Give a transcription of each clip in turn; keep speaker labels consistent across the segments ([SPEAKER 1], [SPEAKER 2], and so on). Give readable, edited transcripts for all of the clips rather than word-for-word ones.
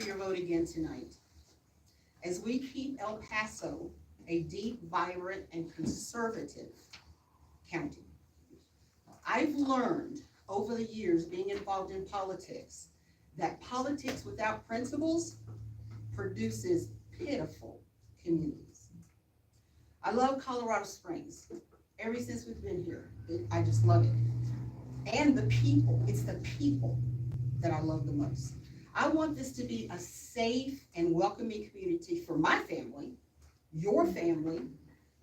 [SPEAKER 1] for your vote again tonight. As we keep El Paso a deep, vibrant, and conservative county. I've learned over the years being involved in politics that politics without principles produces pitiful communities. I love Colorado Springs. Ever since we've been here, I just love it. And the people, it's the people that I love the most. I want this to be a safe and welcoming community for my family, your family,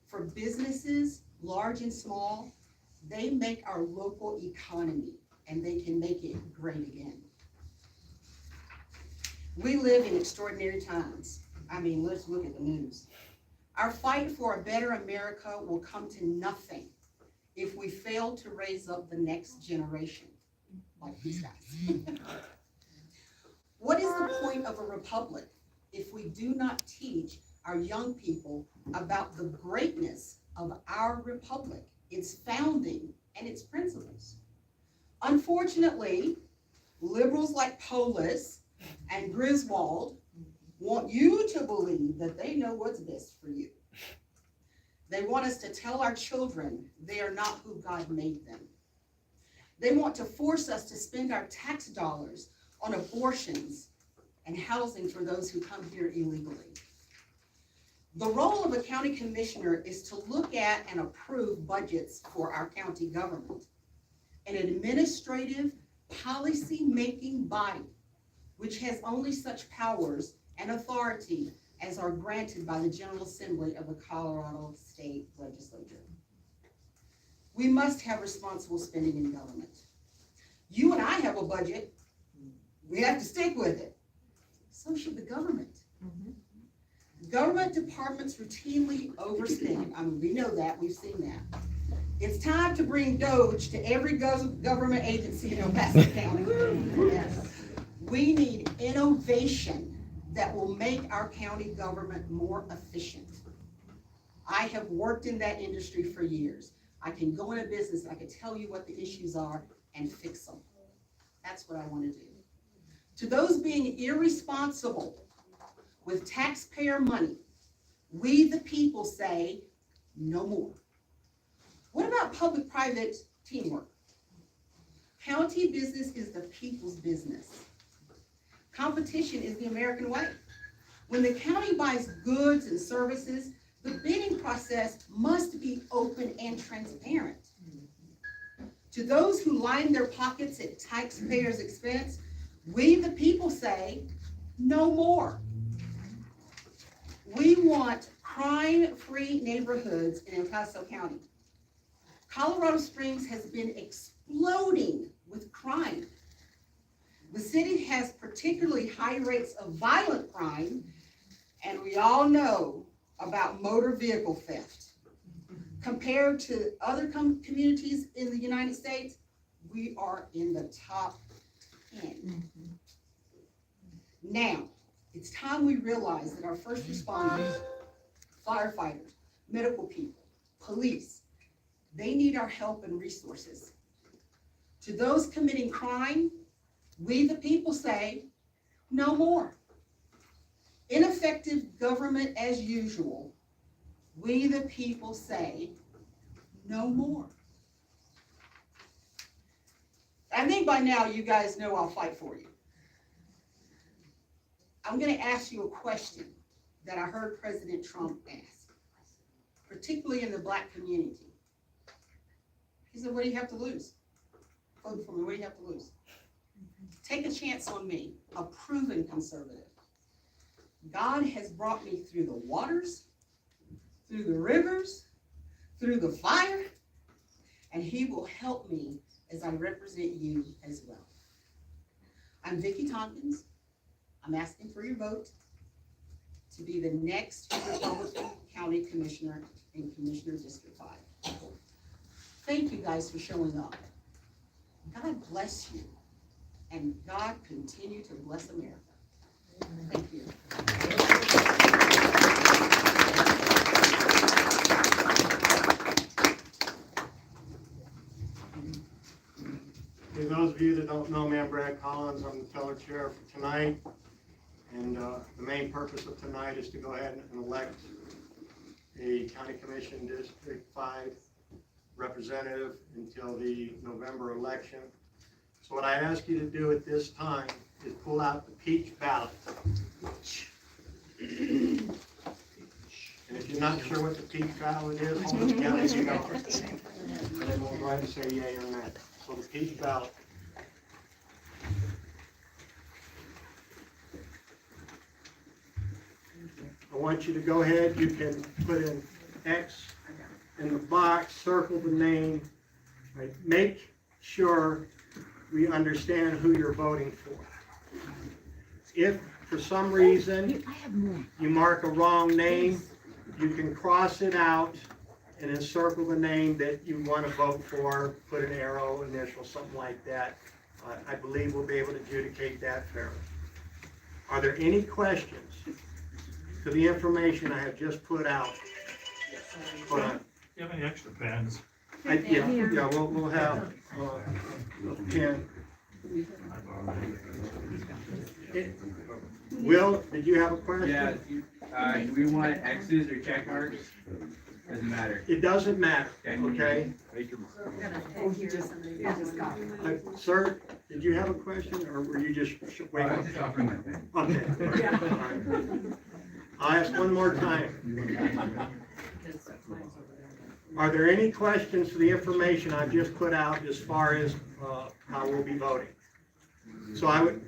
[SPEAKER 1] for businesses, large and small. They make our local economy, and they can make it great again. We live in extraordinary times. I mean, let's look at the news. Our fight for a better America will come to nothing if we fail to raise up the next generation, like these guys. What is the point of a republic if we do not teach our young people about the greatness of our republic, its founding, and its principles? Unfortunately, liberals like Polis and Griswold want you to believe that they know what's best for you. They want us to tell our children they are not who God made them. They want to force us to spend our tax dollars on abortions and housing for those who come here illegally. The role of a county commissioner is to look at and approve budgets for our county government, an administrative policy-making body which has only such powers and authority as are granted by the General Assembly of the Colorado State Legislature. We must have responsible spending in government. You and I have a budget. We have to stick with it. So should the government. Government departments routinely overspend. I mean, we know that, we've seen that. It's time to bring Doge to every government agency in El Paso County. Yes. We need innovation that will make our county government more efficient. I have worked in that industry for years. I can go in a business, I can tell you what the issues are and fix them. That's what I want to do. To those being irresponsible with taxpayer money, we the people say no more. What about public-private teamwork? County business is the people's business. Competition is the American way. When the county buys goods and services, the bidding process must be open and transparent. To those who line their pockets at taxpayers' expense, we the people say no more. We want crime-free neighborhoods in El Paso County. Colorado Springs has been exploding with crime. The city has particularly high rates of violent crime, and we all know about motor vehicle theft. Compared to other communities in the United States, we are in the top 10. Now, it's time we realize that our first responders, firefighters, medical people, police, they need our help and resources. To those committing crime, we the people say no more. Ineffective government as usual, we the people say no more. I think by now you guys know I'll fight for you. I'm going to ask you a question that I heard President Trump ask, particularly in the Black community. He said, what do you have to lose? Vote for me, what do you have to lose? Take a chance on me, a proven conservative. God has brought me through the waters, through the rivers, through the fire, and he will help me as I represent you as well. I'm Vicki Tompkins. I'm asking for your vote to be the next Republican County Commissioner in Commissioner District 5. Thank you guys for showing up. God bless you, and God continue to bless America. Thank you.
[SPEAKER 2] For those of you that don't know me, I'm Brad Collins. I'm the teller chair for tonight. the main purpose of tonight is to go ahead and elect a County Commission District 5 representative until the November election. So what I ask you to do at this time is pull out the peach ballot. And if you're not sure what the peach ballot is, hold it down as you go. And then we'll go ahead and say yea or nay. So the peach ballot. I want you to go ahead, you can put an X in the box, circle the name, right? Make sure we understand who you're voting for. If for some reason you mark a wrong name, you can cross it out and then circle the name that you want to vote for, put an arrow, initial, something like that. I believe we'll be able to adjudicate that fairly. Are there any questions to the information I have just put out?
[SPEAKER 3] Do you have any extra pens?
[SPEAKER 2] Yeah, we'll have a pen. Will, did you have a question?
[SPEAKER 4] Yeah, do we want X's or check marks? Doesn't matter.
[SPEAKER 2] It doesn't matter, okay? Sir, did you have a question, or were you just
[SPEAKER 4] I was
[SPEAKER 2] waiting?
[SPEAKER 4] just offering my pen.
[SPEAKER 2] Okay. All right. I'll ask one more time. Are there any questions to the information I've just put out as far as how we'll be voting? So I would,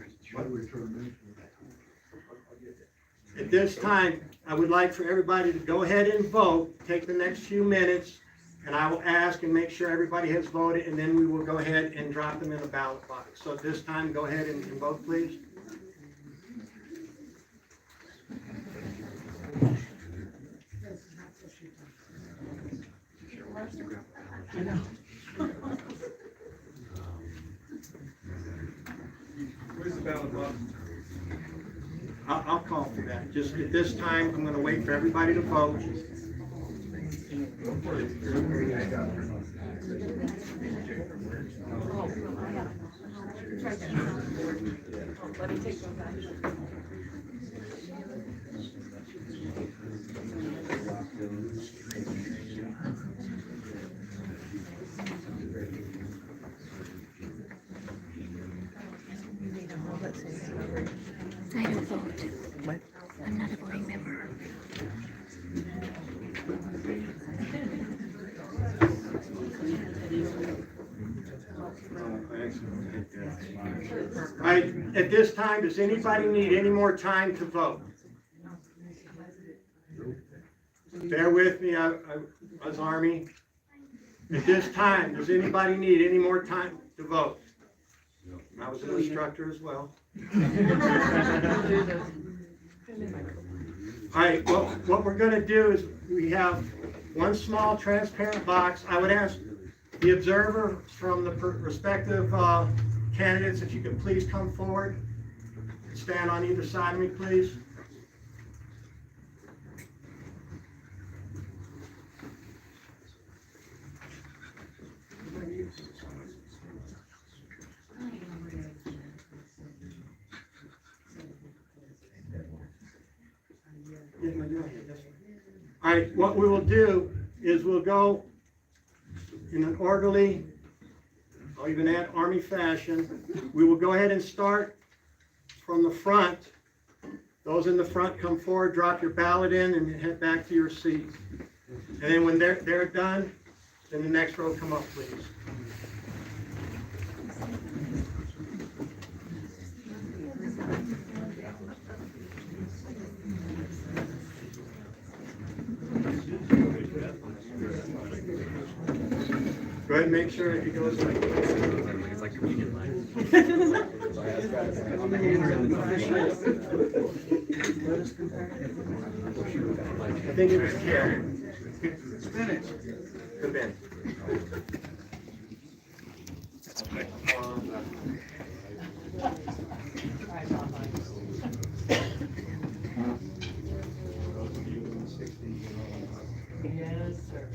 [SPEAKER 2] at this time, I would like for everybody to go ahead and vote, take the next few minutes, and I will ask and make sure everybody has voted, and then we will go ahead and drop them in the ballot box. So at this time, go ahead and vote, please.
[SPEAKER 4] Where's the ballot box?
[SPEAKER 2] I'll call for that. Just at this time, I'm going to wait for everybody to vote.
[SPEAKER 5] I don't vote. What? I'm not a voting member.
[SPEAKER 2] All right, at this time, does anybody need any more time to vote? Bear with me, I was Army. At this time, does anybody need any more time to vote? I was an instructor as well. All right, well, what we're going to do is we have one small transparent box. I would ask the observer from the respective candidates if you could please come forward. Stand on either side of me, please. All right, what we will do is we'll go in an orderly, I'll even add Army fashion. We will go ahead and start from the front. Those in the front come forward, drop your ballot in, and head back to your seats. And then when they're done, then the next row come up, please. Go ahead and make sure it goes like this.
[SPEAKER 4] It's like communion line.
[SPEAKER 2] I think it was Karen.
[SPEAKER 4] Spinach.
[SPEAKER 2] Good Ben.
[SPEAKER 6] Yes, sir.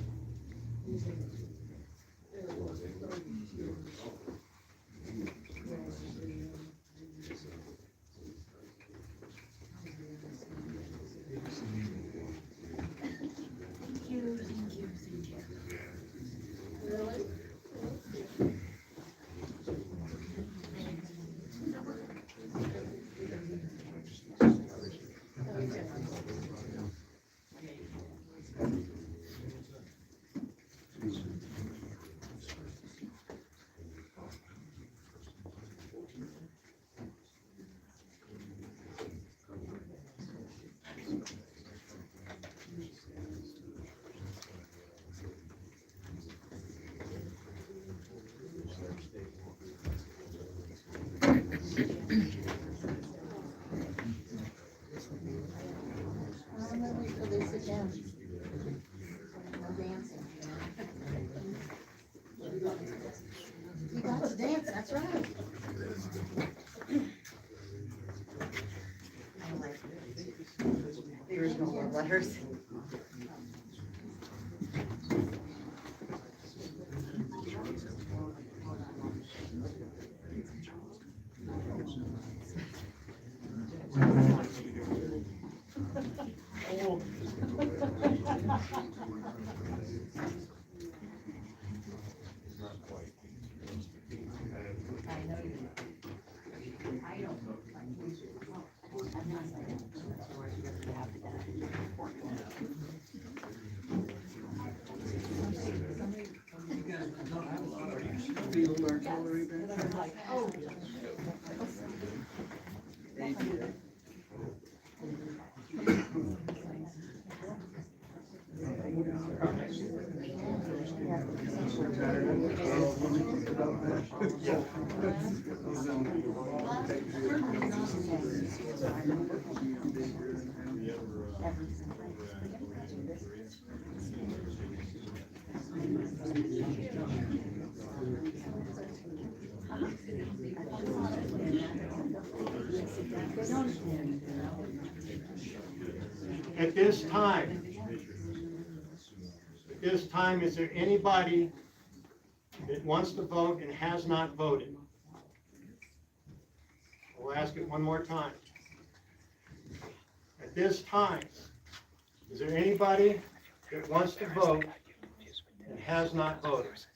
[SPEAKER 5] Sit down. You got to dance, that's right.
[SPEAKER 1] The original love letters.
[SPEAKER 2] At this time, is there anybody that wants to vote and has not voted? We'll ask it one more time. At this time, is there anybody that wants to vote and has not voted?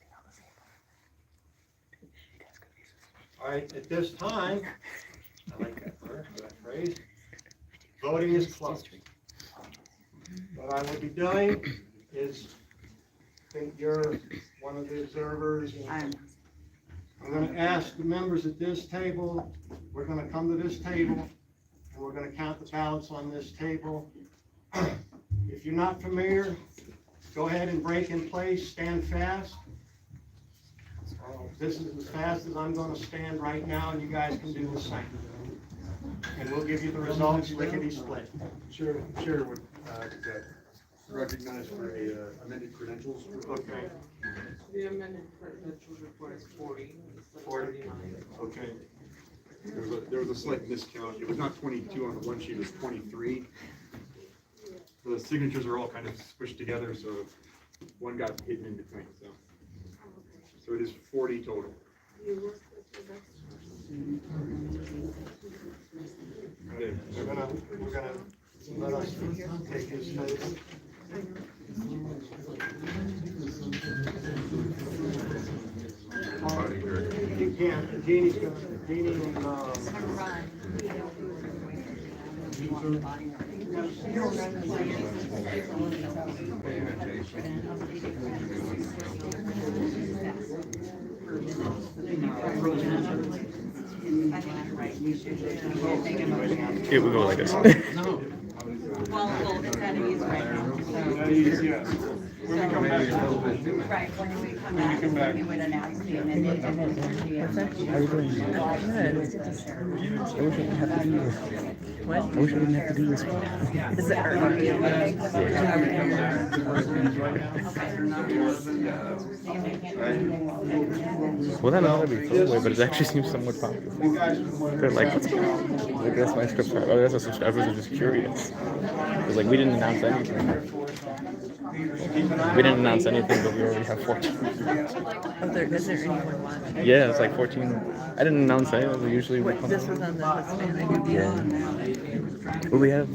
[SPEAKER 2] All right, at this time, I like that word, that phrase, voting is closed. What I will be doing is, I think you're one of the observers. I'm going to ask the members at this table, we're going to come to this table, and we're going to count the ballots on this table. If you're not familiar, go ahead and break in place, stand fast. This is as fast as I'm going to stand right now, and you guys can do the same. And we'll give you the results lickety-split.
[SPEAKER 7] Chair would recognize for a amended credentials.
[SPEAKER 2] Okay.
[SPEAKER 6] The amended credentials report is 40 instead of 39.
[SPEAKER 2] Okay.
[SPEAKER 7] There was a slight miscount. It was not 22 on the one sheet, it was 23. The signatures are all kind of squished together, so one got hidden in between, so it is 40 total.
[SPEAKER 2] We're gonna let us take his face. You can't, Jeannie's gonna, Jeannie and,
[SPEAKER 8] It would go like this.
[SPEAKER 6] Well, it's kind of easy right now.
[SPEAKER 7] That is, yes. When we come back.
[SPEAKER 6] Right, when we come back, we would announce the amended.
[SPEAKER 8] How are you doing? Good. I wish I didn't have to do this. What? I wish I didn't have to do this.
[SPEAKER 6] Is it
[SPEAKER 8] Well, that ought to be thrown away, but it actually seems somewhat popular. They're like, what's going on? Like, that's my subscribers. Oh, that's our subscribers are just curious. It's like, we didn't announce anything. We didn't announce anything, but we already have 14.
[SPEAKER 9] Is there anyone watching?
[SPEAKER 8] Yeah, it's like 14. I didn't announce it. We usually would come
[SPEAKER 9] This was on the Hispanic deal.
[SPEAKER 8] Well, we have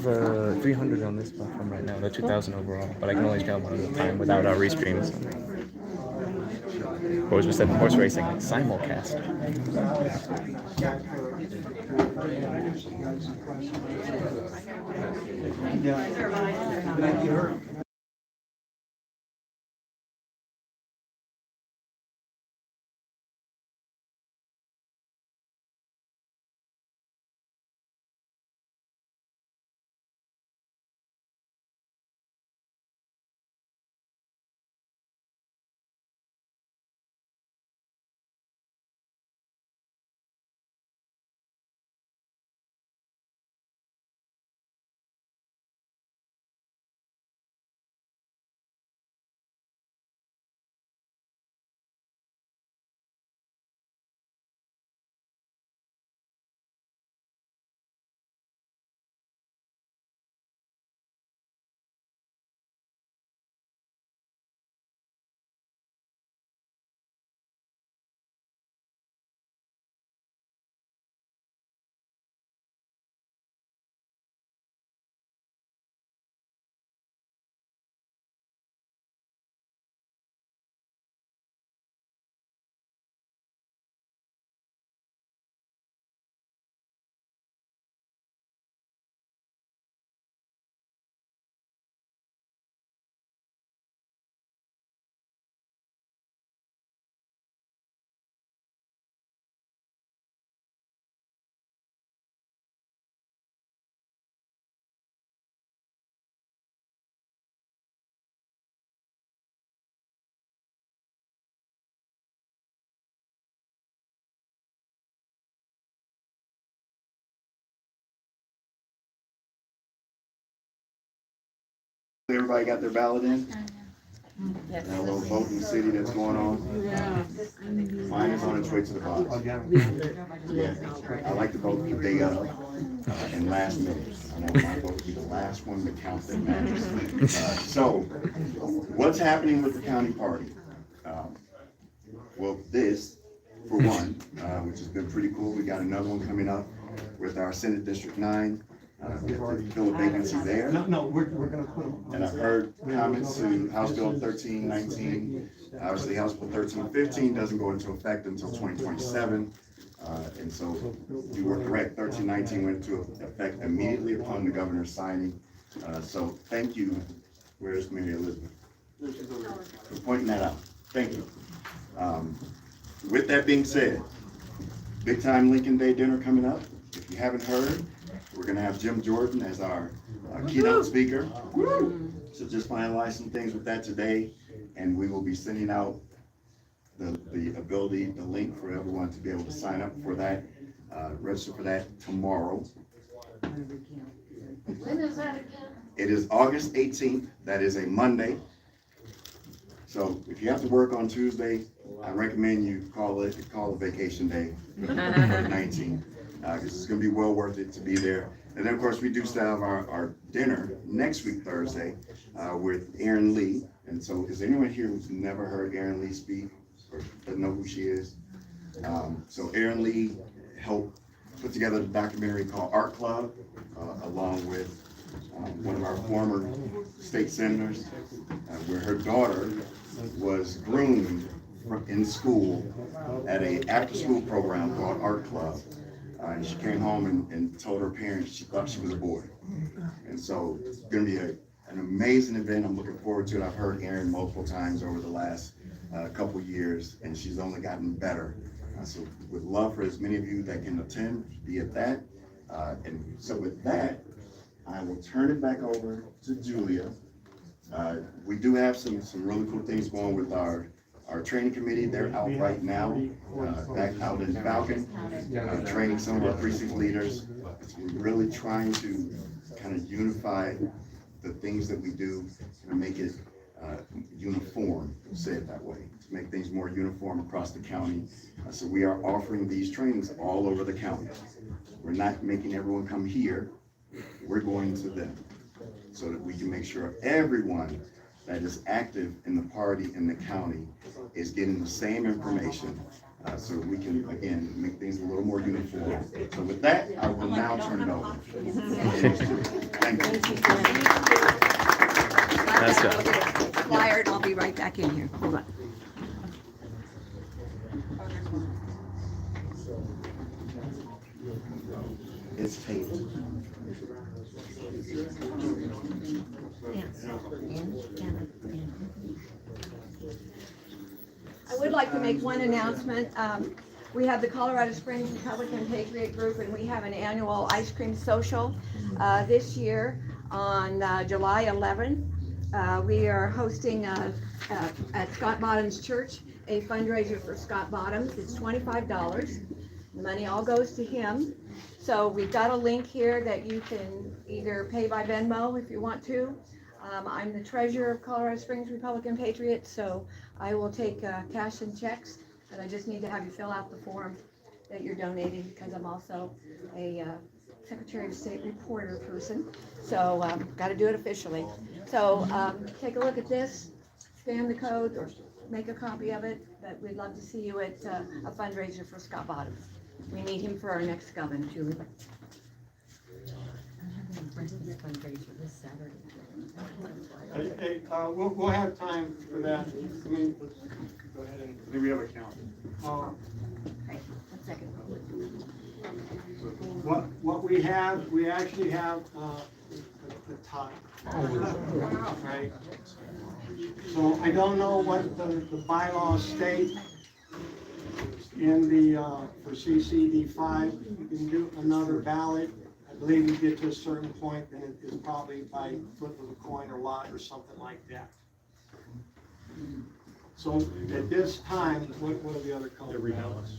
[SPEAKER 8] 300 on this platform right now. They're 2,000 overall, but I can only count one at a time without our restreams. Or as we said in horse racing, simulcast.
[SPEAKER 2] Thank you.
[SPEAKER 10] everybody got their ballot in? That little voting city that's going on? Mine is on its way to the box. Yeah, I like to vote the day of, and last minute. I want my vote to be the last one that counts that matters. So, what's happening with the county party? Well, this, for one, which has been pretty cool. We got another one coming up with our Senate District 9. Fill a vacancy there.
[SPEAKER 2] No, we're gonna put them.
[SPEAKER 10] And I've heard comments to House Bill 1319. Obviously, House Bill 1315 doesn't go into effect until 2027. And so you were correct, 1319 went into effect immediately upon the governor signing. So thank you, where's Mary Elizabeth? For pointing that out. Thank you. With that being said, big time Lincoln Day dinner coming up. If you haven't heard, we're gonna have Jim Jordan as our keynote speaker. So just finalize some things with that today, and we will be sending out the link for everyone to be able to sign up for that, register for that tomorrow.
[SPEAKER 11] When is that again?
[SPEAKER 10] It is August 18th, that is a Monday. So if you have to work on Tuesday, I recommend you call a vacation day for the 19th. Because it's going to be well worth it to be there. And then, of course, we do still have our dinner next week, Thursday, with Erin Lee. And so, is anyone here who's never heard Erin Lee speak or doesn't know who she is? So, Erin Lee helped put together a documentary called Art Club, along with one of our former state senators, where her daughter was groomed in school at an after-school program called Art Club. And she came home and told her parents she thought she was a boy. And so it's going to be an amazing event. I'm looking forward to it. I've heard Erin multiple times over the last couple years, and she's only gotten better. So would love for as many of you that can attend, be at that. And so with that, I will turn it back over to Julia. We do have some really cool things going with our training committee. They're out right now, back out in Falcon, training some of our precinct leaders. We're really trying to kind of unify the things that we do and make it uniform, say it that way, to make things more uniform across the county. So we are offering these trainings all over the county. We're not making everyone come here, we're going to them, so that we can make sure everyone that is active in the party in the county is getting the same information, so we can, again, make things a little more uniform. So with that, I will now turn it over. Thank you.
[SPEAKER 8] That's good.
[SPEAKER 11] Flyer, and I'll be right back in here. Hold on.
[SPEAKER 10] It's taped.
[SPEAKER 11] I would like to make one announcement. We have the Colorado Springs Republican Patriot Group, and we have an annual ice cream social this year on July 11th. We are hosting at Scott Bottoms Church a fundraiser for Scott Bottoms. It's $25. The money all goes to him. So we've got a link here that you can either pay by Venmo if you want to. I'm the treasurer of Colorado Springs Republican Patriot, so I will take cash and checks, and I just need to have you fill out the form that you're donating, because I'm also a Secretary of State reporter person, so got to do it officially. So take a look at this, scan the code, or make a copy of it, but we'd love to see you at a fundraiser for Scott Bottoms. We need him for our next governor, Julie.
[SPEAKER 2] Hey, we'll have time for that. I mean, go ahead and.
[SPEAKER 7] I think we have a count.
[SPEAKER 11] Okay, 1 second.
[SPEAKER 2] What we have, we actually have the time. Right? So I don't know what the bylaws state in the, for CCD5. You can do another ballot. I believe you get to a certain point, then it is probably by flip of a coin or lot or something like that. So at this time, what are the other color ballots?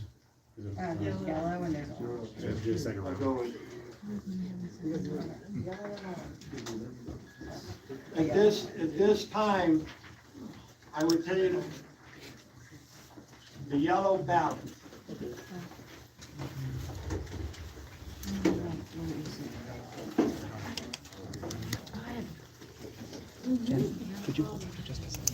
[SPEAKER 1] Yellow and there's
[SPEAKER 2] I'll go with At this time, I would take the yellow ballot.
[SPEAKER 8] Could you hold it for just a second?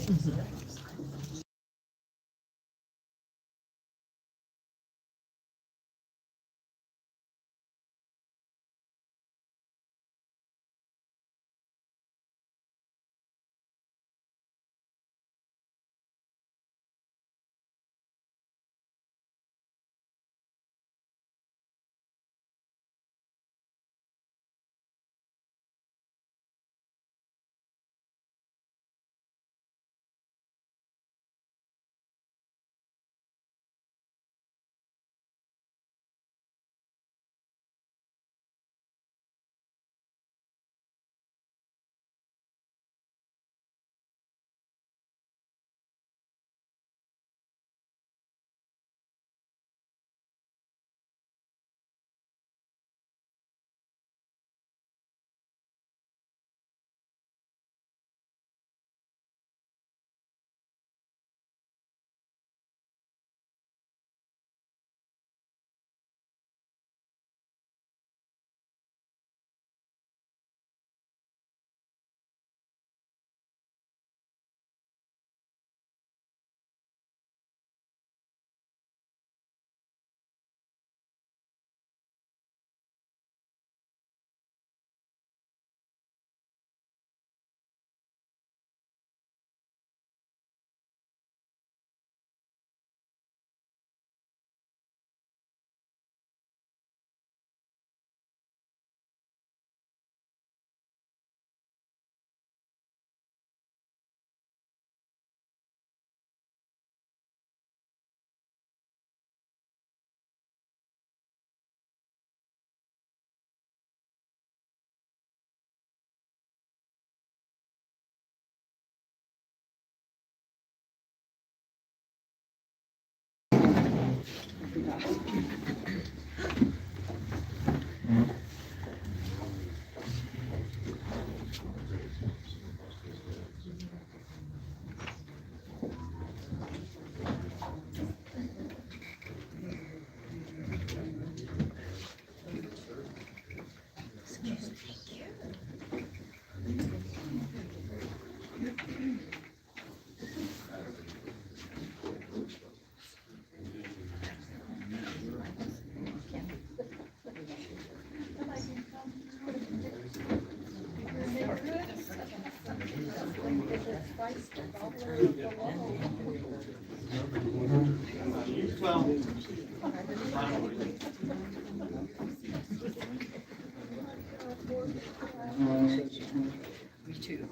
[SPEAKER 9] Me too.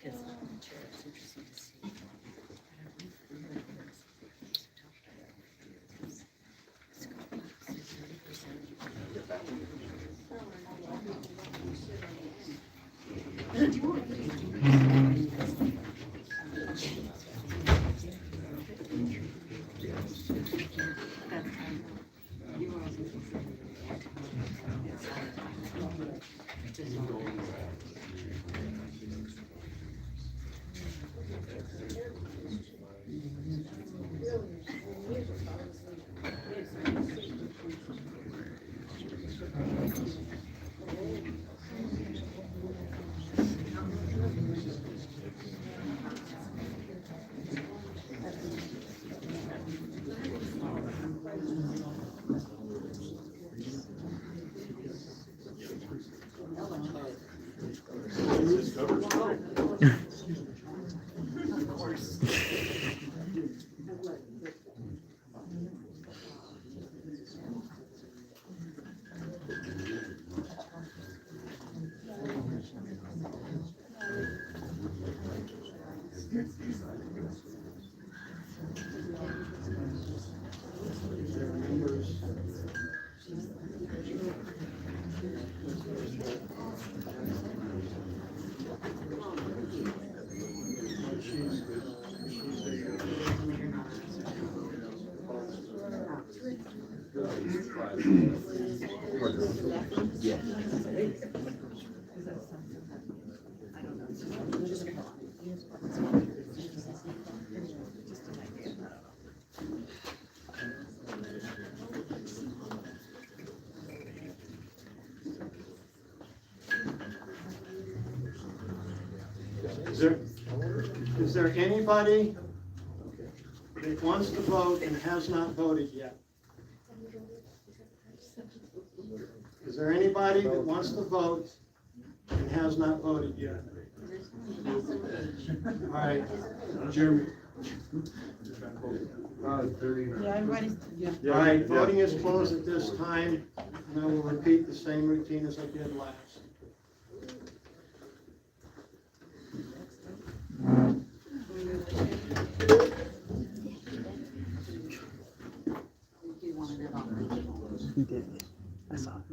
[SPEAKER 9] Because it's interesting to see. Yes.
[SPEAKER 2] Is there anybody that wants to vote and has not voted yet? Is there anybody that wants to vote and has not voted yet? All right, Jeremy.
[SPEAKER 6] Yeah, everybody's, yeah.
[SPEAKER 2] All right, voting is closed at this time, and I will repeat the same routine as I did last.
[SPEAKER 9] He did. I saw it.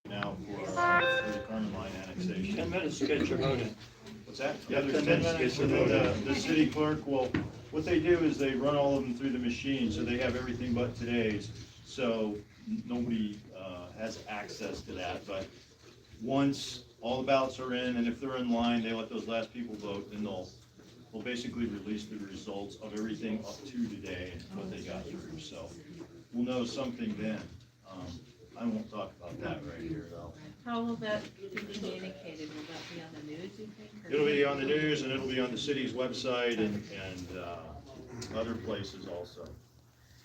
[SPEAKER 3] Now for the Carmen line annexation.
[SPEAKER 8] 10 minutes to get your vote in.
[SPEAKER 3] What's that?
[SPEAKER 8] Yeah,
[SPEAKER 3] there's
[SPEAKER 8] 10
[SPEAKER 3] 10
[SPEAKER 8] minutes
[SPEAKER 3] and
[SPEAKER 8] to vote
[SPEAKER 3] then the city clerk will, what they do is they run all of them through the machine, so they have everything but today's. So nobody has access to that, but once all the ballots are in, and if they're in line, they let those last people vote, then they'll basically release the results of everything up to today and what they got through, so we'll know something then. I won't talk about that right here, though.
[SPEAKER 6] How will that be communicated? Will that be on the news, you think? or-
[SPEAKER 3] It'll be on the news, and it'll be on the city's website and other places also.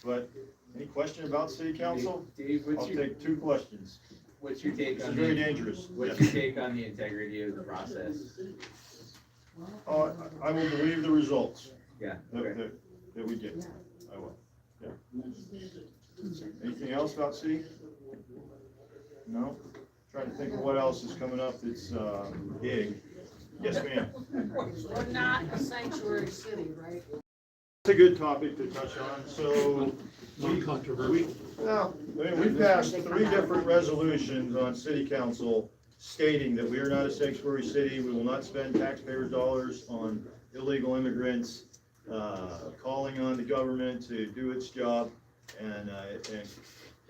[SPEAKER 3] But, any question about city council?
[SPEAKER 4] Dave,
[SPEAKER 3] I'll take 2 questions.
[SPEAKER 4] what's your take
[SPEAKER 3] This is
[SPEAKER 4] on
[SPEAKER 3] very
[SPEAKER 4] the,
[SPEAKER 3] dangerous.
[SPEAKER 4] what's
[SPEAKER 3] Yes.
[SPEAKER 4] your take on the integrity of the process?
[SPEAKER 3] I will believe the results
[SPEAKER 4] Yeah,
[SPEAKER 3] that,
[SPEAKER 4] okay.
[SPEAKER 3] that we get. I will, yeah. Anything else about city? No? Trying to think of what else is coming up that's, big. Yes, ma'am?
[SPEAKER 6] We're not a sanctuary city, right?
[SPEAKER 3] It's a good topic to touch on, so. We've passed 3 different resolutions on city council stating that we are not a sanctuary city, we will not spend taxpayers' dollars on illegal immigrants, calling on the government to do its job and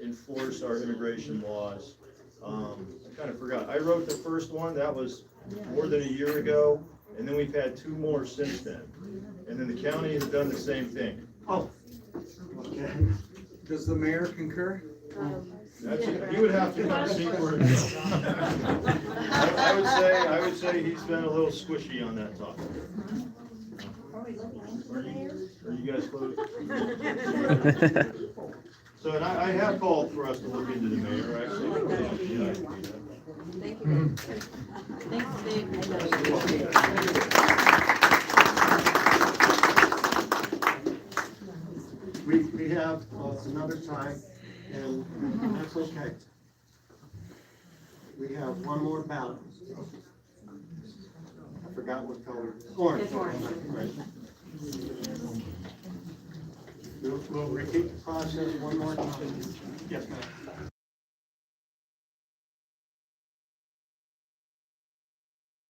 [SPEAKER 3] enforce our immigration laws. I kind of forgot, I wrote the first one, that was more than a year ago, and then we've had 2 more since then. And then the county has done the same thing.
[SPEAKER 2] Oh, okay.
[SPEAKER 9] Does the mayor concur?
[SPEAKER 3] You would have to come see where it is. I would say he's been a little squishy on that topic. Are you guys close? So, and I have called for us to look into the mayor, actually.
[SPEAKER 11] Thank you.
[SPEAKER 6] Thanks, Dave.
[SPEAKER 2] We have another time, and that's okay. We have one more ballot. I forgot what color. Orange.
[SPEAKER 11] It's orange.
[SPEAKER 2] Right. We'll repeat the process one more time. Yes, ma'am.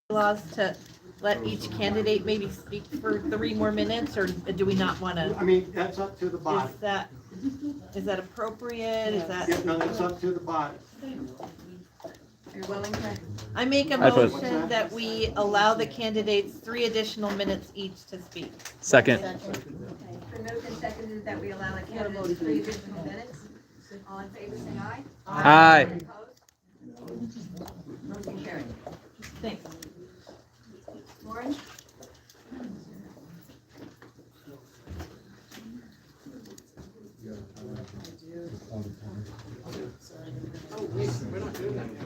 [SPEAKER 12] Laws to let each candidate maybe speak for 3 more minutes, or do we not want to?
[SPEAKER 2] I mean, that's up to the body.
[SPEAKER 12] Is that appropriate? Is that?
[SPEAKER 2] Yeah, no, it's up to the body.
[SPEAKER 11] You're willing to?
[SPEAKER 12] I make a motion that we allow the candidates 3 additional minutes each to speak.
[SPEAKER 8] Second.
[SPEAKER 11] Been moved and seconded that we allow the candidates 3 additional minutes. All in favor, say aye.
[SPEAKER 8] Aye.
[SPEAKER 11] Opposed? Motion carried.
[SPEAKER 12] Thanks.
[SPEAKER 11] Lauren?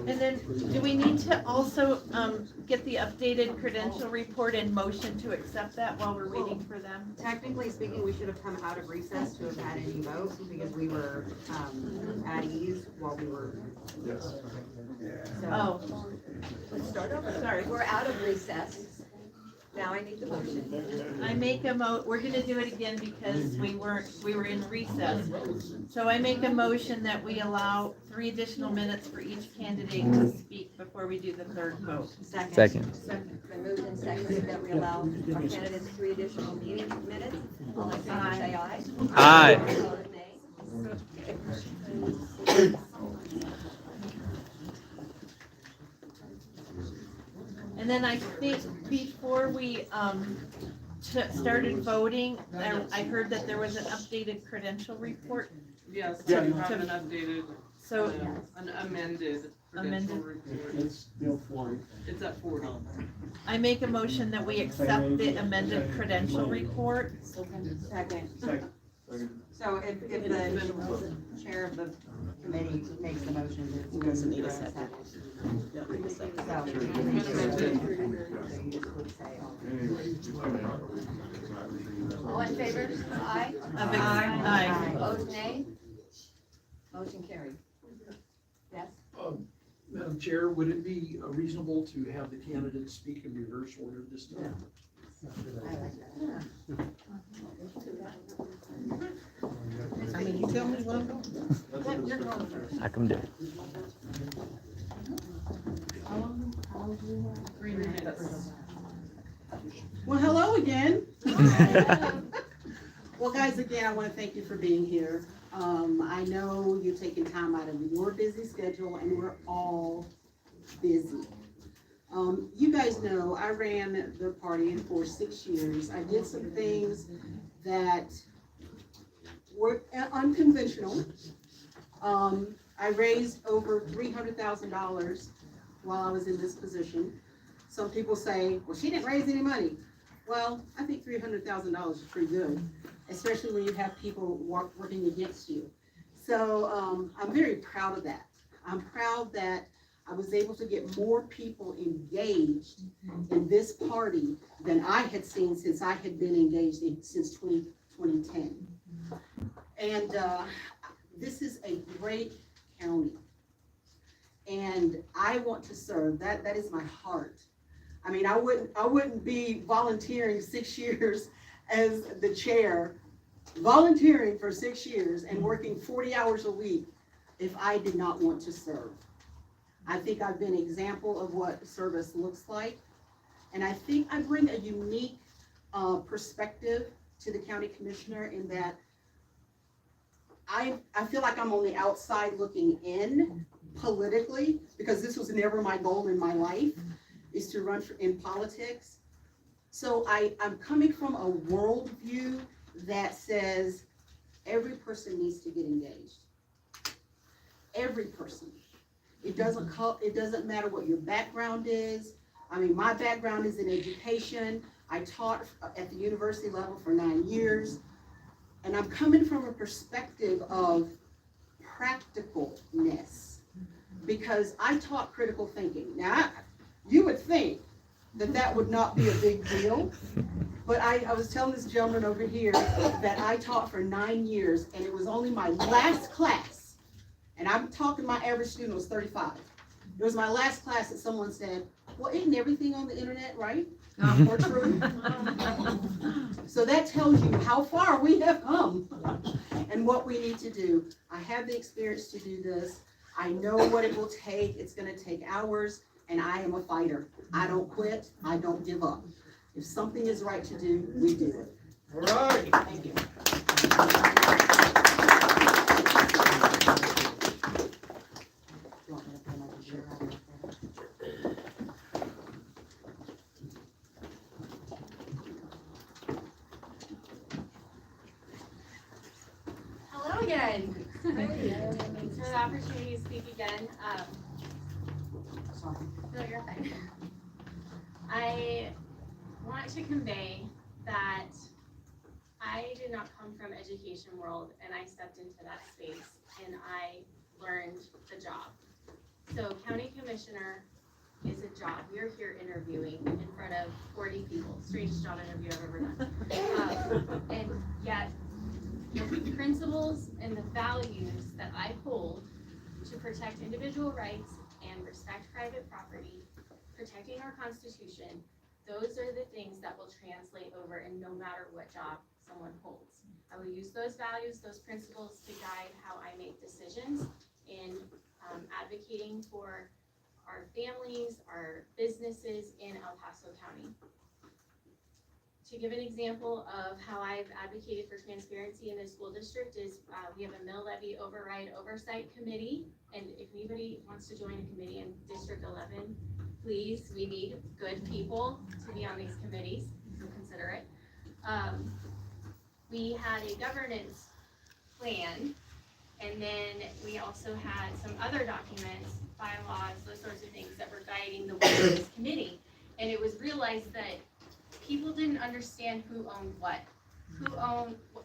[SPEAKER 12] And then, do we need to also get the updated credential report in motion to accept that while we're waiting for them?
[SPEAKER 13] Technically speaking, we should have come out of recess to have had any votes because we were at ease while we were.
[SPEAKER 12] Oh,
[SPEAKER 11] Let's start over. Sorry, we're out of recess. Now I need the motion.
[SPEAKER 12] I make we're gonna do it again because we were in recess. So I make a motion that we allow 3 additional minutes for each candidate to speak before we do the 3rd vote.
[SPEAKER 8] Second.
[SPEAKER 11] Been moved and seconded that we allow our candidates 3 additional minutes. All in favor, say aye.
[SPEAKER 8] Aye.
[SPEAKER 11] Opposed, nay.
[SPEAKER 12] And then I think before we started voting, I heard that there was an updated credential report.
[SPEAKER 6] Yes,
[SPEAKER 2] Yeah.
[SPEAKER 6] we have an updated,
[SPEAKER 12] So
[SPEAKER 6] an amended credential report.
[SPEAKER 2] It's still 40.
[SPEAKER 6] It's at 40.
[SPEAKER 12] I make a motion that we accept the amended credential report.
[SPEAKER 13] Second.
[SPEAKER 2] Second.
[SPEAKER 13] So if the chair of the committee makes the motion, it doesn't need a second.
[SPEAKER 11] All in favor, aye.
[SPEAKER 12] Aye.
[SPEAKER 11] Opposed, nay. Motion carried. Yes?
[SPEAKER 14] Madam Chair, would it be reasonable to have the candidates speak in reverse order this time?
[SPEAKER 1] I mean, you tell me what I'm going.
[SPEAKER 11] You're going first.
[SPEAKER 8] I can do it.
[SPEAKER 6] 3 minutes.
[SPEAKER 1] Well, hello again. Well, guys, again, I want to thank you for being here. I know you're taking time out of your busy schedule, and we're all busy. You guys know I ran the party for 6 years. I did some things that were unconventional. I raised over $300,000 while I was in this position. Some people say, well, she didn't raise any money. Well, I think $300,000 is pretty good, especially when you have people working against you. So I'm very proud of that. I'm proud that I was able to get more people engaged in this party than I had seen since I had been engaged since 2010. And this is a great county. And I want to serve. That is my heart. I mean, I wouldn't be volunteering 6 years as the chair, volunteering for 6 years and working 40 hours a week if I did not want to serve. I think I've been an example of what service looks like. And I think I bring a unique perspective to the county commissioner in that I feel like I'm on the outside looking in politically, because this was never my goal in my life, is to run in politics. So I'm coming from a worldview that says every person needs to get engaged. every person. It doesn't matter what your background is. I mean, my background is in education. I taught at the university level for 9 years. And I'm coming from a perspective of practicalness, because I taught critical thinking. Now, you would think that that would not be a big deal, but I was telling this gentleman over here that I taught for 9 years, and it was only my last class, and I'm talking my average student was 35. It was my last class that someone said, well, isn't everything on the internet right? Or true? So that tells you how far we have come and what we need to do. I have the experience to do this. I know what it will take. It's going to take hours, and I am a fighter. I don't quit. I don't give up. If something is right to do, we do it.
[SPEAKER 2] All right.
[SPEAKER 1] Thank you.
[SPEAKER 15] Hello again. Thanks for the opportunity to speak again. No, you're fine. I want to convey that I did not come from education world, and I stepped into that space and I learned the job. So county commissioner is a job. We're here interviewing in front of 40 people. Strangest job interview I've ever done. And yet the principles and the values that I hold to protect individual rights and respect private property, protecting our Constitution, those are the things that will translate over in no matter what job someone holds. I will use those values, those principles to guide how I make decisions in advocating for our families, our businesses in El Paso County. To give an example of how I've advocated for transparency in the school district is we have a mill levy override oversight committee, and if anybody wants to join a committee in District 11, please, we need good people to be on these committees, so consider it. We had a governance plan, and then we also had some other documents, bylaws, those sorts of things that were guiding the work of this committee. And it was realized that people didn't understand who owned what.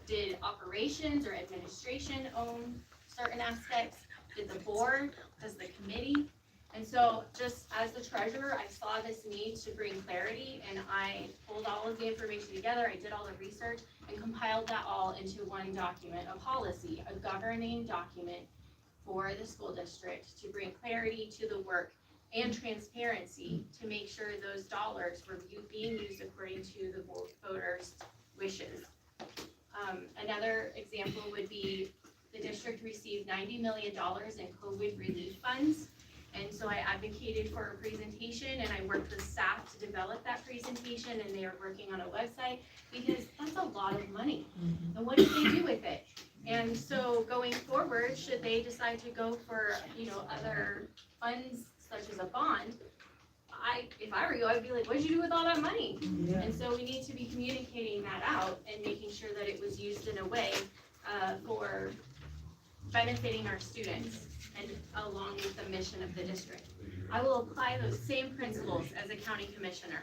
[SPEAKER 15] Did operations or administration own certain aspects? Did the board? Does the committee? And so just as the treasurer, I saw this need to bring clarity, and I pulled all of the information together. I did all the research and compiled that all into one document, a policy, a governing document for the school district to bring clarity to the work and transparency to make sure those dollars were being used according to the voters' wishes. Another example would be the district received $90 million in COVID relief funds. And so I advocated for a presentation, and I worked with staff to develop that presentation, and they are working on a website because that's a lot of money. And what do they do with it? And so going forward, should they decide to go for, other funds such as a bond, if I were you, I'd be like, what did you do with all that money? Yeah. And so we need to be communicating that out and making sure that it was used in a way for benefiting our students and along with the mission of the district. I will apply those same principles as a county commissioner.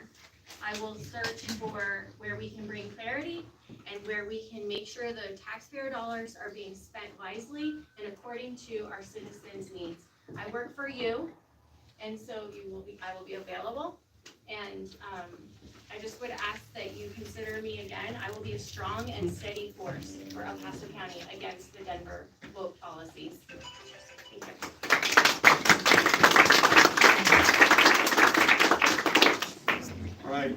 [SPEAKER 15] I will search for where we can bring clarity and where we can make sure the taxpayer dollars are being spent wisely and according to our citizens' needs. I work for you, and so I will be available, and I just would ask that you consider me again. I will be a strong and steady force for El Paso County against the Denver woke policies. Thank you.
[SPEAKER 2] All right.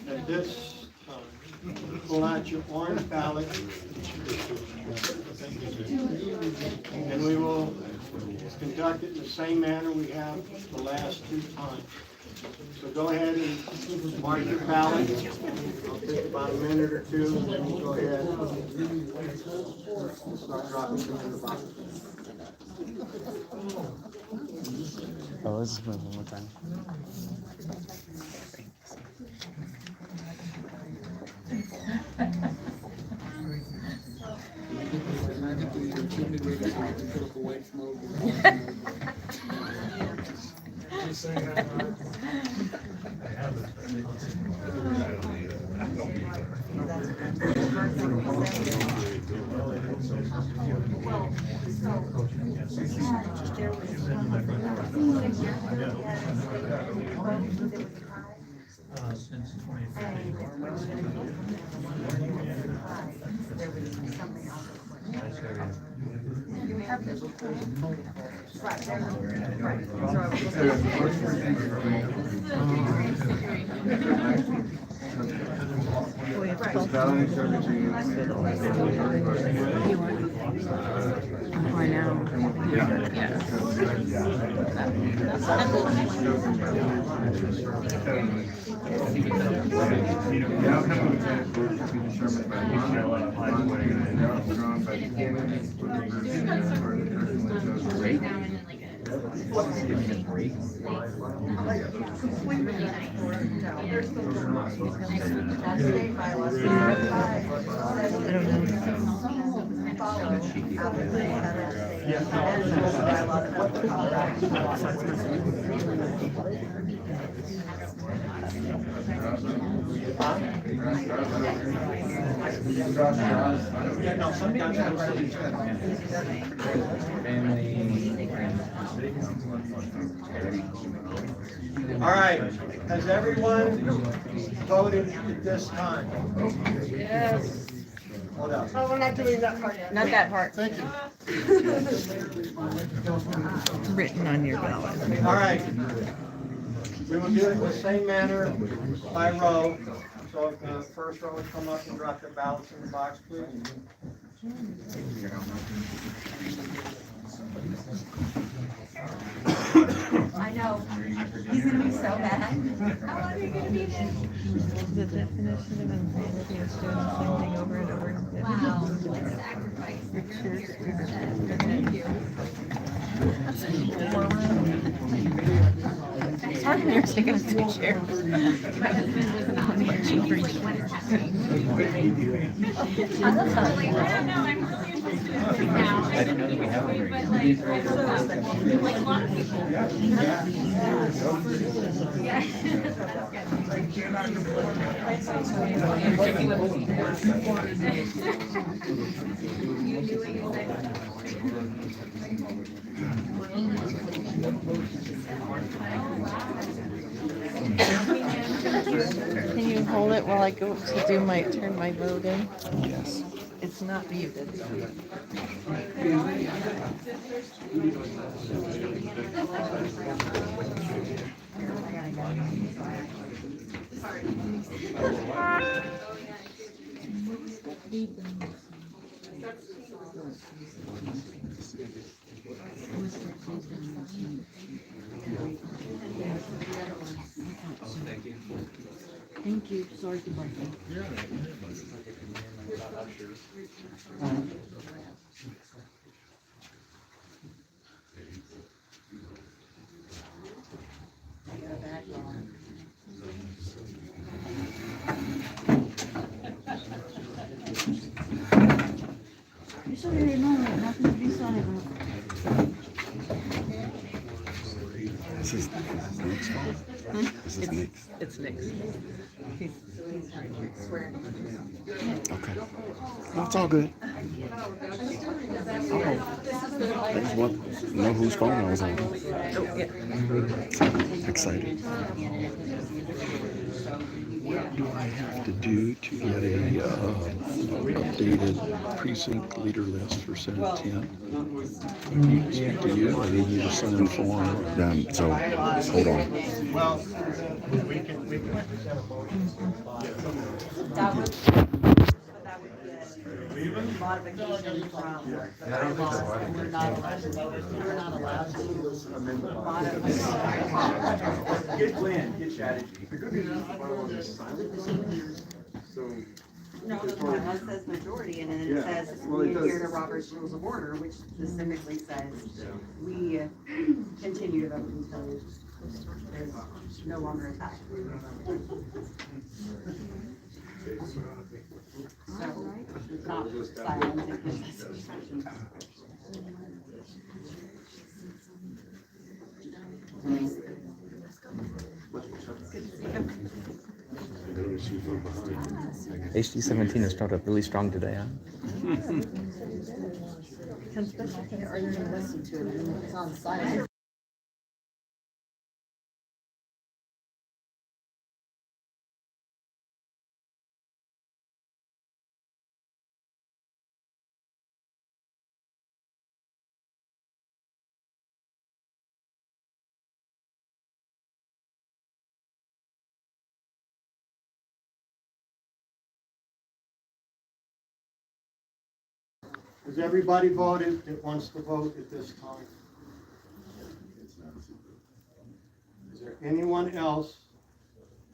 [SPEAKER 2] At this time, pull out your orange ballot, and we will conduct it in the same manner we have the last two times. So go ahead and mark your ballot. It'll take about a minute or two, and then we'll go ahead and start dropping them in the box.
[SPEAKER 8] Oh, let's just move one more time.
[SPEAKER 14] Since 2015.
[SPEAKER 5] I know.
[SPEAKER 2] All right, has everyone voted at this time?
[SPEAKER 11] Yes.
[SPEAKER 2] Hold up.
[SPEAKER 11] Oh, we're not doing that part yet. Not that part. Thank you.
[SPEAKER 9] Written on your ballot.
[SPEAKER 2] All right. We will do it in the same manner by row. So if the first row would come up and drop their ballots in the box, please.
[SPEAKER 11] I know. He's gonna be so mad. How long are you gonna be there?
[SPEAKER 9] The definition of insanity is doing the same thing over and over again.
[SPEAKER 11] Wow, what a sacrifice.
[SPEAKER 9] Thank you.
[SPEAKER 5] It's hard when you're taking a picture.
[SPEAKER 11] My husband was not here. He was like, what is happening? I was like, I don't know, I'm really interested in this now. I didn't know that we have one. But like, I don't know, like a lot of people. Yeah.
[SPEAKER 9] Can you hold it while I go to do turn my vote in?
[SPEAKER 8] Yes.
[SPEAKER 9] It's not muted.
[SPEAKER 5] Thank you. Sorry to bother you. Eso de no
[SPEAKER 8] This is Nick's phone. This is Nick's.
[SPEAKER 9] It's Nick's. He's swearing.
[SPEAKER 8] Okay. No, it's all good. I just want to know whose phone I was on.
[SPEAKER 9] Oh, yeah.
[SPEAKER 8] Excited. What do I have to do to get a updated precinct leader list for Senate 10? Speak to you, or did you just send in form? So, hold on.
[SPEAKER 2] Well, we can present a motion.
[SPEAKER 13] That would be a modification from bylaws, and we're not allowed to modify.
[SPEAKER 7] Good plan, good strategy. The good news is the bylaw is silent. So.
[SPEAKER 13] No, the bylaw says majority, and then it says,
[SPEAKER 7] Well,
[SPEAKER 13] we
[SPEAKER 7] it
[SPEAKER 13] adhere to
[SPEAKER 7] does.
[SPEAKER 13] Robert's Rules of Order, which specifically says we continue to vote until there's no longer a tie. So, it's not silent, it gives us instructions.
[SPEAKER 8] HD17 has started up really strong today, huh?
[SPEAKER 2] Has everybody voted that wants to vote at this time? Is there anyone else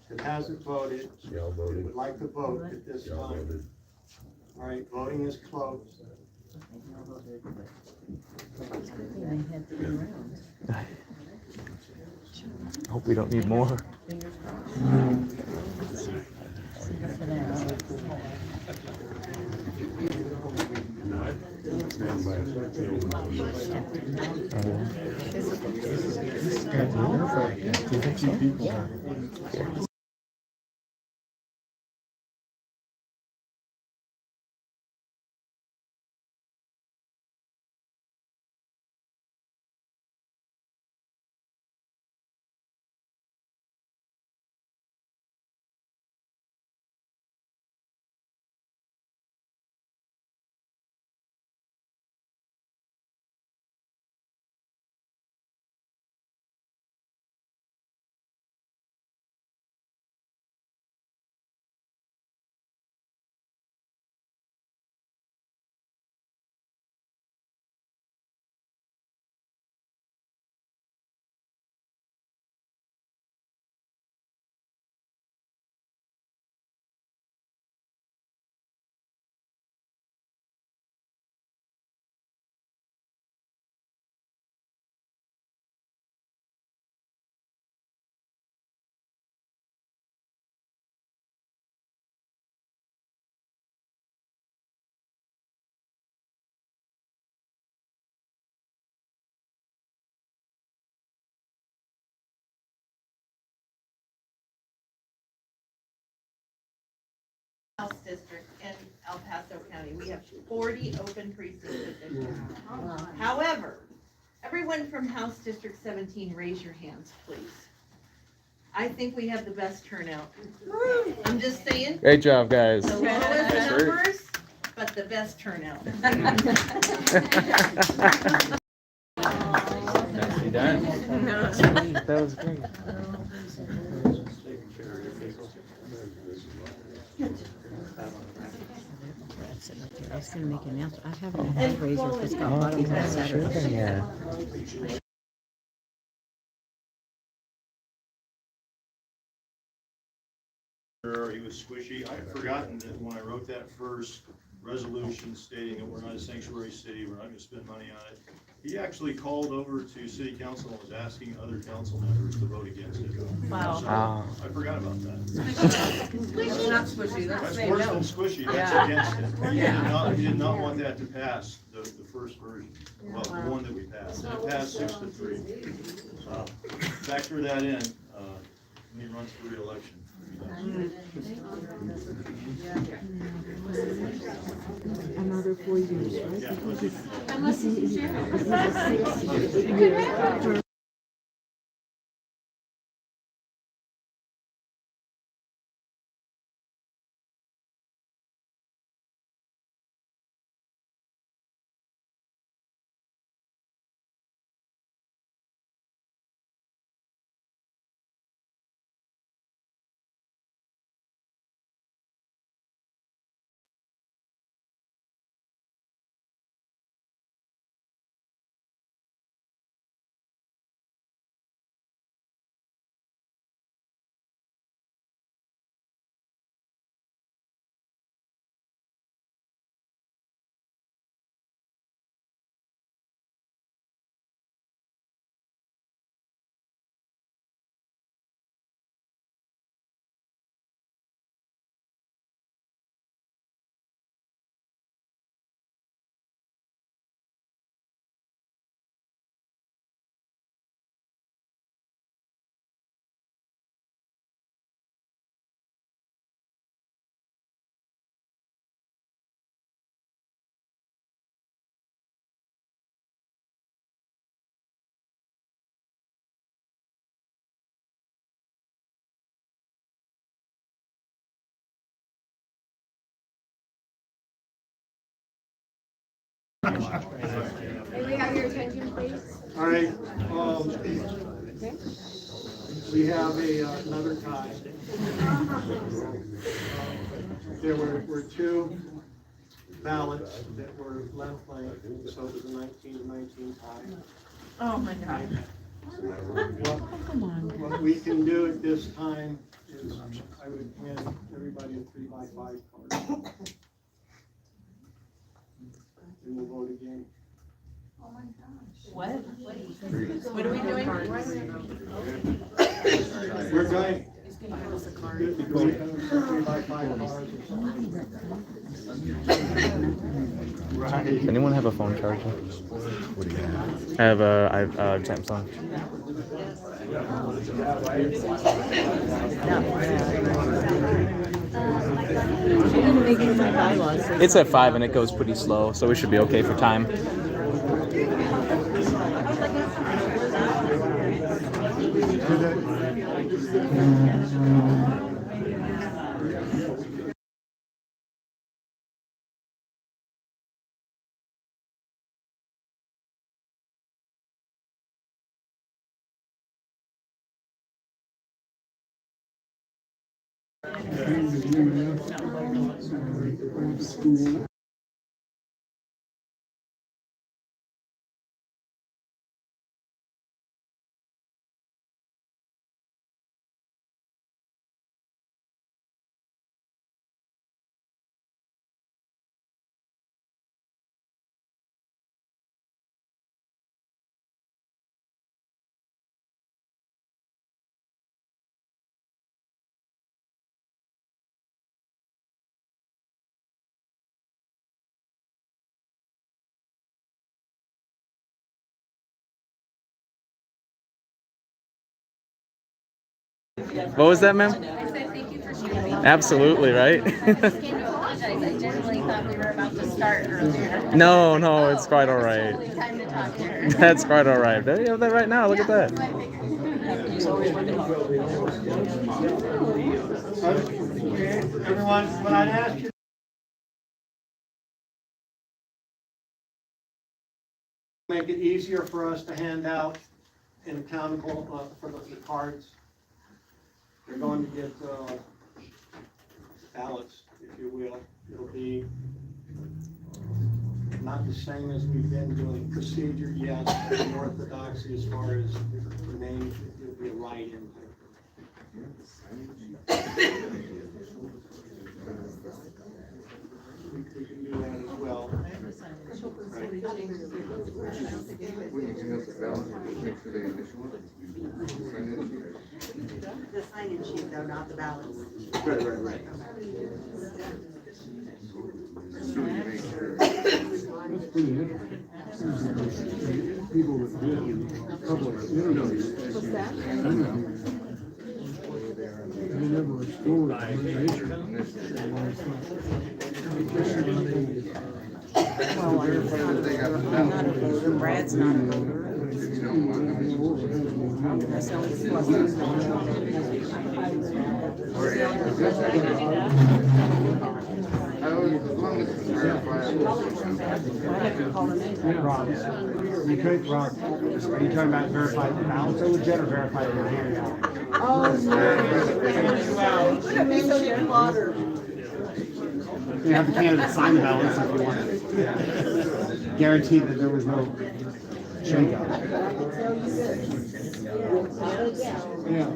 [SPEAKER 2] that hasn't voted, that would like to vote at this time? All right, voting is closed.
[SPEAKER 8] I hope we don't need more.
[SPEAKER 12] House district in El Paso County. We have 40 open precinct positions. However, everyone from House District 17, raise your hands, please. I think we have the best turnout. I'm just saying.
[SPEAKER 8] Great job, guys.
[SPEAKER 12] The lowest numbers, but the best turnout.
[SPEAKER 8] Nicely done. That was great.
[SPEAKER 13] I was gonna make an announcement. I have a fundraiser for Scott Bottoms on Saturday.
[SPEAKER 8] Yeah.
[SPEAKER 3] He was squishy. I had forgotten that when I wrote that first resolution stating that we're not a sanctuary city, we're not gonna spend money on it. He actually called over to city council and was asking other council members to vote against it.
[SPEAKER 12] Wow.
[SPEAKER 3] So,
[SPEAKER 8] Ah.
[SPEAKER 3] I forgot about that.
[SPEAKER 6] That's not squishy, that's
[SPEAKER 3] That's worse than squishy, that's against it. He did not want that to pass, the first version, well, the one that we passed. And it passed 6-3. Factor that in, when he runs for reelection.
[SPEAKER 13] Another 4 years, right?
[SPEAKER 3] Yeah.
[SPEAKER 13] Because it's-
[SPEAKER 15] Unless
[SPEAKER 13] this is-
[SPEAKER 15] it's
[SPEAKER 13] this is a 6-year term.
[SPEAKER 11] May we have your attention, please?
[SPEAKER 2] All right, we have another tie. There were two ballots that were left blank, so it was a 19-19 tie.
[SPEAKER 12] Oh, my God.
[SPEAKER 2] What we can do at this time is I would hand everybody a 3x5 card. And we'll vote again.
[SPEAKER 12] Oh, my gosh. What? What are we doing?
[SPEAKER 2] We're going. Going to 3x5 cards or something.
[SPEAKER 8] Does anyone have a phone charger? What do you have? I have a Samsung. It's at 5 and it goes pretty slow, so we should be okay for time. What was that, ma'am?
[SPEAKER 15] I said thank you for sharing.
[SPEAKER 8] Absolutely, right?
[SPEAKER 15] I just came to apologize. I generally thought we were about to start earlier.
[SPEAKER 8] No, it's quite all right.
[SPEAKER 15] Totally time to talk here.
[SPEAKER 8] That's quite all right. There you have that right now. Look at that.
[SPEAKER 2] Everyone, when I ask you make it easier for us to hand out in town for the cards. They're going to get ballots, if you will. It'll be not the same as we've been doing. Procedure, yes, but the orthodoxy as far as the name, it'll be a write-in. We can do that as well.
[SPEAKER 13] The sign-in sheet though, not the ballots.
[SPEAKER 2] Right.
[SPEAKER 16] That's pretty interesting. People that did public interviews.
[SPEAKER 11] What's that?
[SPEAKER 16] They never restored information.
[SPEAKER 13] Well, I'm not a voter, Brad's not a voter. That's the only plus.
[SPEAKER 2] You could, Rob, are you talking about verified ballots or legit or verified in your hand?
[SPEAKER 11] Oh, no. Look at me, so you're slaughtered.
[SPEAKER 2] You have the candidate sign the ballots if you want. Guaranteed that there was no shake-up. Yeah.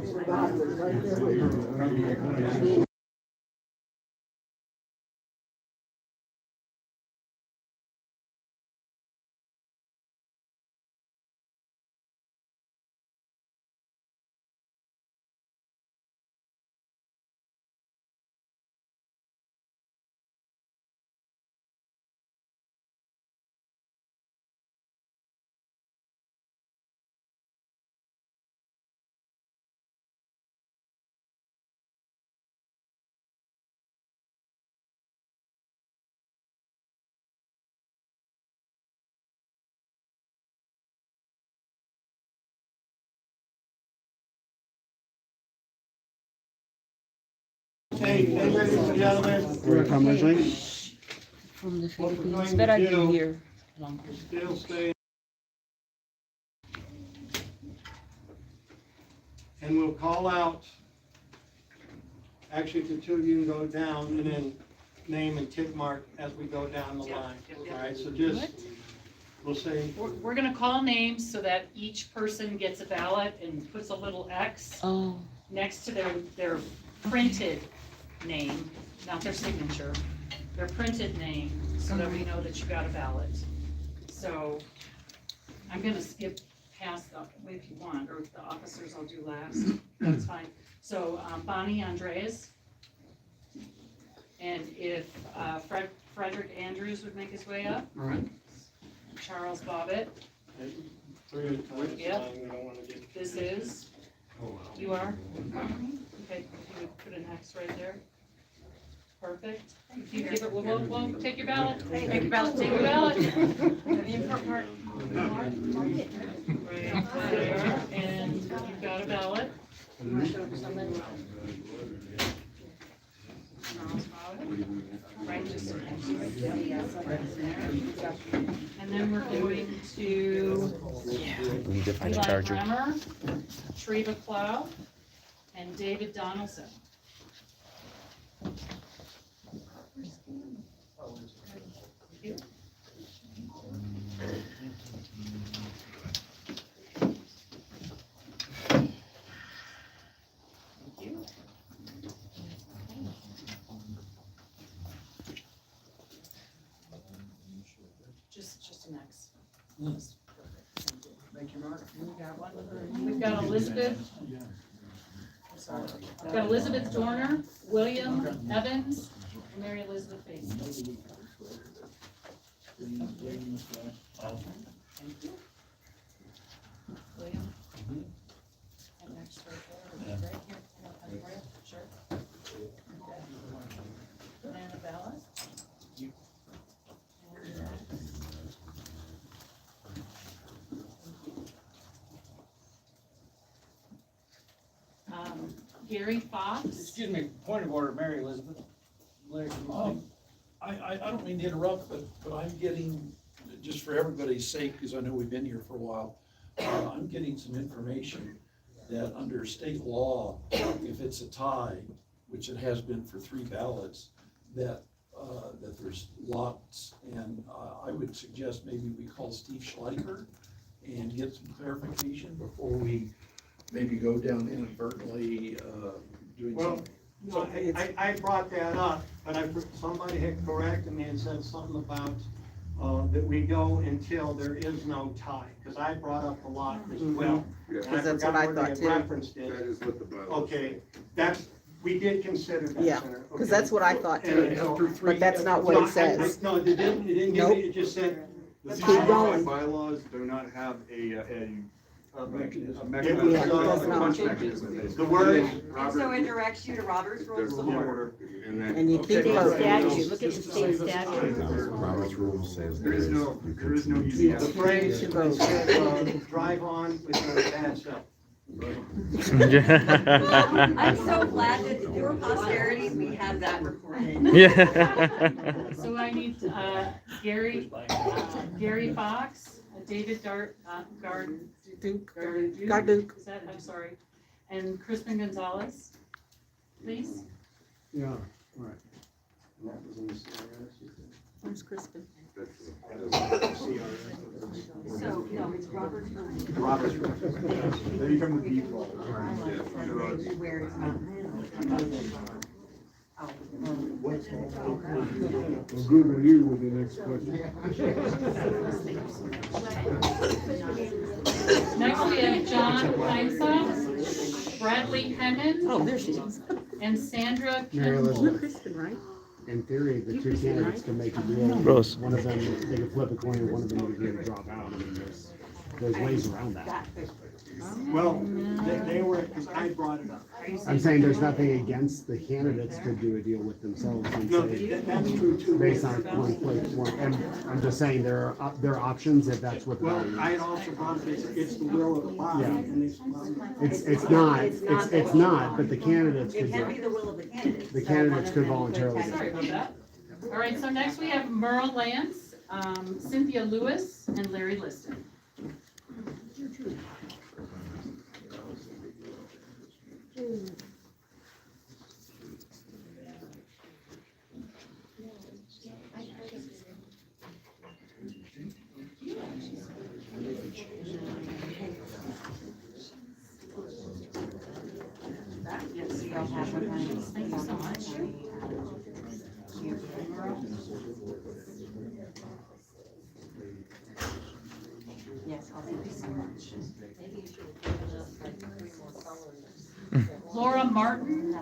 [SPEAKER 2] Hey, ladies and gentlemen.
[SPEAKER 16] We're accomplishing.
[SPEAKER 13] From the Philippines, but are you here?
[SPEAKER 2] Still stay. And we'll call out, actually, the two of you can go down and then name and tick mark as we go down the line. All right, so just, we'll say,
[SPEAKER 17] We're gonna call names so that each person gets a ballot and puts a little X next to their printed name, not their signature, their printed name, so that we know that you got a ballot. So I'm gonna skip past the, if you want, or the officers I'll do last, that's fine. So Bonnie Andres, and if Frederick Andrews would make his way up.
[SPEAKER 2] all right.
[SPEAKER 17] Charles Bobbitt,
[SPEAKER 2] Three at a time.
[SPEAKER 17] Yep.
[SPEAKER 2] We don't want to get.
[SPEAKER 17] this is, you are? Okay, if you would put an X right there. Perfect. If you give it, we'll take your ballot. Take your ballot, take your ballot. The important part. Right there, and you've got a ballot. Charles Bobbitt. Right, just. And then we're going to
[SPEAKER 8] We need to find a
[SPEAKER 17] Eli
[SPEAKER 8] charger.
[SPEAKER 17] Bremer, Treva Plow, and David Donaldson. Just an X.
[SPEAKER 14] Make your mark.
[SPEAKER 17] We've got Elizabeth. We've got Elizabeth Dorner, William Evans, and Mary Elizabeth Basin. Thank you. William. And next right there, right here. Sure. And a ballot. Gary Fox.
[SPEAKER 14] Excuse me, point of order, Mary Elizabeth. I don't mean to interrupt, but I'm getting, just for everybody's sake, because I know we've been here for a while, I'm getting some information that under state law, if it's a tie, which it has been for 3 ballots, that there's lots, and I would suggest maybe we call Steve Schleicher and get some clarification before we maybe go down inadvertently doing
[SPEAKER 2] Well,
[SPEAKER 14] something.
[SPEAKER 2] no, I brought that up, but somebody had corrected me and said something about, that we go until there is no tie, because I brought up a lot as well.
[SPEAKER 13] Because
[SPEAKER 2] And
[SPEAKER 13] that's
[SPEAKER 2] forgot
[SPEAKER 13] what I
[SPEAKER 2] where they
[SPEAKER 13] thought
[SPEAKER 2] had
[SPEAKER 13] too.
[SPEAKER 2] referenced it.
[SPEAKER 7] That is what the bylaw.
[SPEAKER 2] Okay, we did consider that,
[SPEAKER 13] Yeah,
[SPEAKER 2] Senator.
[SPEAKER 13] because
[SPEAKER 2] Okay.
[SPEAKER 13] that's what I thought
[SPEAKER 2] And
[SPEAKER 13] too,
[SPEAKER 2] after
[SPEAKER 13] but that's not what it says.
[SPEAKER 2] No, it didn't give
[SPEAKER 13] Nope.
[SPEAKER 2] me, it just said.
[SPEAKER 7] The
[SPEAKER 13] Keep going.
[SPEAKER 7] bylaws do not have a
[SPEAKER 2] It
[SPEAKER 7] mechanism.
[SPEAKER 2] was,
[SPEAKER 13] Yeah, it does not.
[SPEAKER 7] punch mechanism, basically.
[SPEAKER 2] The word-
[SPEAKER 13] And so it directs you to Robert's Rules of Order.
[SPEAKER 7] And
[SPEAKER 13] And you keep
[SPEAKER 14] Okay.
[SPEAKER 13] voting.
[SPEAKER 14] Statute,
[SPEAKER 13] look at the state statute.
[SPEAKER 10] Robert's rules says
[SPEAKER 7] there is no easy
[SPEAKER 2] The
[SPEAKER 7] answer.
[SPEAKER 2] phrase,
[SPEAKER 13] You vote.
[SPEAKER 2] drive on with your bad self.
[SPEAKER 11] I'm so glad that for posterity, we have that recorded.
[SPEAKER 8] Yeah.
[SPEAKER 17] So I need Gary Fox, David
[SPEAKER 13] Garduke.
[SPEAKER 17] Is that, I'm sorry, and Crispin Gonzalez, please.
[SPEAKER 16] Yeah, right.
[SPEAKER 13] Where's Crispin?
[SPEAKER 11] So, no, it's Robert's Rules.
[SPEAKER 7] Robert's rules. They become the default.
[SPEAKER 11] Where it's not.
[SPEAKER 16] Well, Google you with the next question.
[SPEAKER 17] Next we have John Heinsohn, Bradley Pennon.
[SPEAKER 13] Oh, there she is.
[SPEAKER 17] And Sandra
[SPEAKER 16] Mary
[SPEAKER 17] Kimball.
[SPEAKER 16] Elizabeth.
[SPEAKER 13] Crispin, right?
[SPEAKER 16] In theory, the two candidates can make a deal.
[SPEAKER 8] Rose.
[SPEAKER 16] One of them, they can flip a coin, and one of them would agree to drop out. I mean, there's ways around that.
[SPEAKER 2] Well, they were, because I brought it up.
[SPEAKER 16] I'm saying there's nothing against the candidates could do a deal with themselves and
[SPEAKER 2] No,
[SPEAKER 16] say,
[SPEAKER 2] that's true too.
[SPEAKER 16] based on one place, and I'm just saying there are options if that's what the
[SPEAKER 2] Well,
[SPEAKER 16] value
[SPEAKER 2] I
[SPEAKER 16] is.
[SPEAKER 2] had also brought it, it's the will of the body.
[SPEAKER 16] Yeah.
[SPEAKER 2] And
[SPEAKER 16] It's not, but the candidates
[SPEAKER 11] It
[SPEAKER 16] could,
[SPEAKER 11] can't be the will of the candidates.
[SPEAKER 16] the
[SPEAKER 11] So
[SPEAKER 16] candidates
[SPEAKER 11] one of
[SPEAKER 16] could
[SPEAKER 11] them
[SPEAKER 16] voluntarily.
[SPEAKER 11] could
[SPEAKER 17] Sorry about that. All right, so next we have Merle Lance Cynthia Lewis and Larry Liston.
[SPEAKER 13] Yes, you all have one.
[SPEAKER 17] Thank you so much.
[SPEAKER 13] Yes, I'll thank you so much.
[SPEAKER 12] Maybe you should have given us like 3 more colors.
[SPEAKER 17] Laura Martin,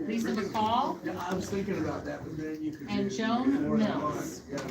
[SPEAKER 17] Lisa McCall,
[SPEAKER 18] I was thinking about that, but then you could.
[SPEAKER 17] and Joan Mills.
[SPEAKER 13] Yes.